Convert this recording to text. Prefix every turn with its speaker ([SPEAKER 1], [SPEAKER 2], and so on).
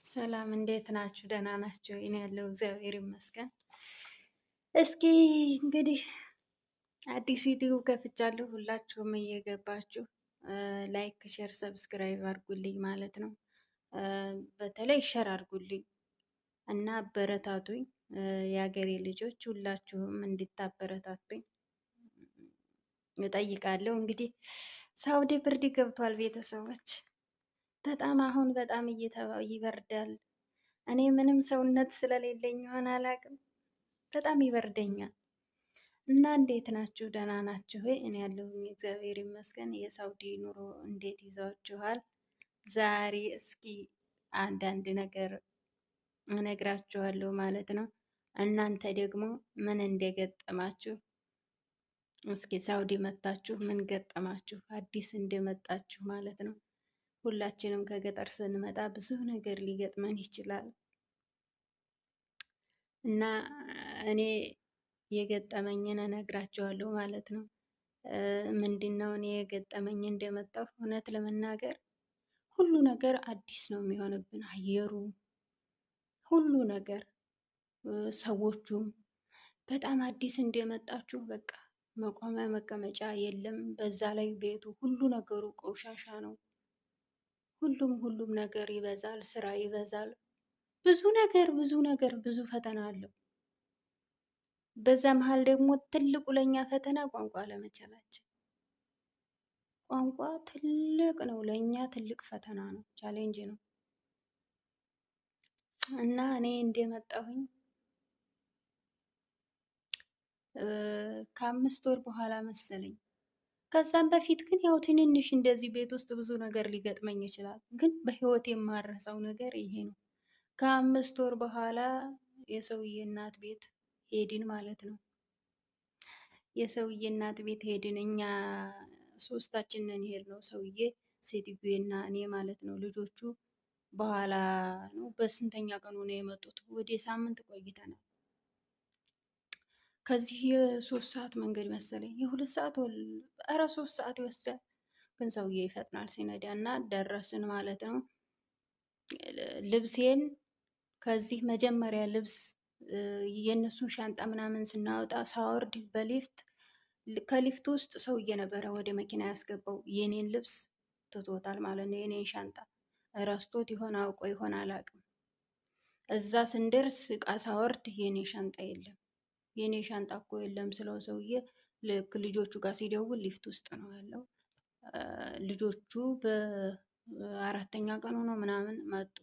[SPEAKER 1] ሰላም እንዴት ናችሁ? ደህና ናችሁ? እኔ ያለው እግዚአብሔር ይመስገን። እስኪ እንግዲህ አዲስ ዩቲዩብ ከፍቻለሁ። ሁላችሁም እየገባችሁ ላይክ፣ ሼር፣ ሰብስክራይብ አድርጉልኝ ማለት ነው። በተለይ ሼር አድርጉልኝ እና አበረታቱኝ። የሀገሬ ልጆች ሁላችሁም እንድታበረታቱኝ እጠይቃለሁ። እንግዲህ ሳውዲ ብርድ ገብቷል ቤተሰቦች። በጣም አሁን በጣም ይበርዳል። እኔ ምንም ሰውነት ስለሌለኝ ይሆን አላውቅም፣ በጣም ይበርደኛል። እና እንዴት ናችሁ? ደህና ናችሁ ወይ? እኔ ያለሁኝ እግዚአብሔር ይመስገን። የሳውዲ ኑሮ እንዴት ይዛችኋል? ዛሬ እስኪ አንዳንድ ነገር እነግራችኋለሁ ማለት ነው። እናንተ ደግሞ ምን እንደገጠማችሁ እስኪ ሳውዲ መታችሁ ምን ገጠማችሁ? አዲስ እንደመጣችሁ ማለት ነው። ሁላችንም ከገጠር ስንመጣ ብዙ ነገር ሊገጥመን ይችላል እና እኔ የገጠመኝን እነግራችኋለሁ ማለት ነው። ምንድን ነው እኔ የገጠመኝ እንደመጣሁ እውነት ለመናገር ሁሉ ነገር አዲስ ነው የሚሆንብን። አየሩ፣ ሁሉ ነገር፣ ሰዎቹም በጣም አዲስ እንደመጣችሁ በቃ መቆሚያ መቀመጫ የለም። በዛ ላይ ቤቱ ሁሉ ነገሩ ቆሻሻ ነው። ሁሉም ነገር ይበዛል፣ ስራ ይበዛል፣ ብዙ ፈተና አለው። በዛ መሀል ደግሞ ትልቁ ለኛ ፈተና ቋንቋ ለመቻላችን። ቋንቋ ትልቅ ነው፣ ለኛ ትልቅ ፈተና ነው፣ ቻሌንጅ ነው። እና እኔ እንደመጣሁኝ ከ5 ወር በኋላ መሰለኝ። ከዛም በፊት ግን ያው ትንንሽ እንደዚህ ቤት ውስጥ ብዙ ነገር ሊገጥመኝ ይችላል። ግን በህይወት የማረሳው ነገር ይሄ ነው። ከ5 ወር በኋላ የሰውዬ እናት ቤት ሄድን ማለት ነው። የሰውዬ እናት ቤት ሄድን። እኛ ሶስታችንን ሄድ ነው፣ ሰውዬ፣ ሴትዮና እኔ ማለት ነው። ልጆቹ በኋላ ነው በስንተኛ ቀኑ ነው የመጡት? ወደ ሳምንት ቆይተናል። ከዚህ የ3 ሰዓት መንገድ መሰለኝ፣ የ2 ሰዓት ኧረ 3 ሰዓት ይወስዳል። ግን ሰውዬ ይፈጥናል ሲነዳ እና ደረስን ማለት ነው። ልብሴን ከዚህ መጀመሪያ ልብስ የእነሱን ሻንጣ ምናምን ስናወጣ ሳወርድ በሊፍት ከሊፍት ውስጥ ሰውዬ ነበረ ወደ መኪና ያስገባው። የኔን ልብስ ትቶታል ማለት ነው። የኔን ሻንጣ ረስቶት ይሆን አውቆ ይሆን አላውቅም። እዛ ስንደርስ እቃ ሳወርድ የኔ ሻንጣ የለም። የኔ ሻንጣ እኮ የለም ስለው ሰውዬ ልክ ልጆቹ ጋር ሲደውል ሊፍት ውስጥ ነው ያለው። ልጆቹ በ4ኛ ቀኑ ነው ምናምን መጡ።